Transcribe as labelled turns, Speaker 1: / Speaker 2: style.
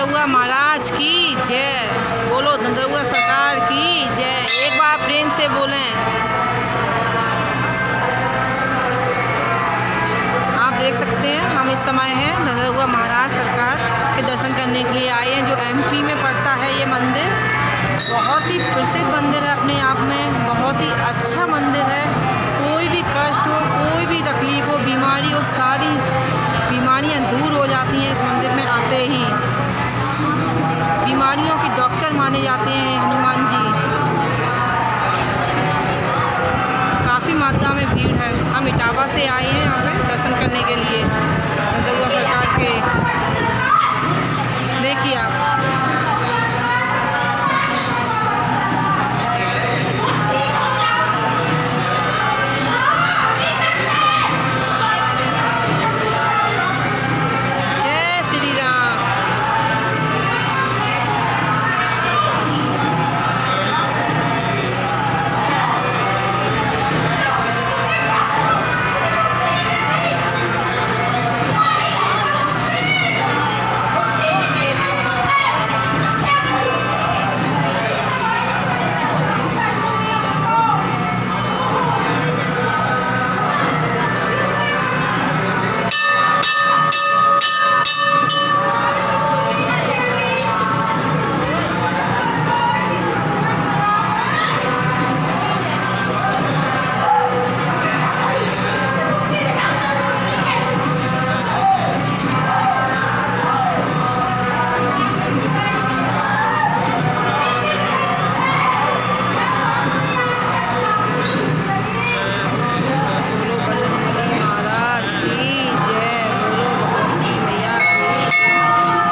Speaker 1: दंदरुआ महाराज की जय। बोलो दंदरुआ सरकार की जय। एक बार प्रेम से बोलें। आप देख सकते हैं हम इस समय हैं दंदरुआ महाराज सरकार के दर्शन करने के लिए आए हैं, जो एमपी में पड़ता है। ये मंदिर बहुत ही प्रसिद्ध मंदिर है अपने आप में, बहुत ही अच्छा मंदिर है। कोई भी कष्ट हो, कोई भी तकलीफ हो, बीमारी हो, सारी बीमारियां दूर हो जाती हैं इस मंदिर में आते ही। बीमारियों के डॉक्टर माने जाते हैं हनुमान जी। काफ़ी मात्रा में भीड़ है। हम इटावा से आए हैं यहाँ पे दर्शन करने के लिए दंदरुआ सरकार के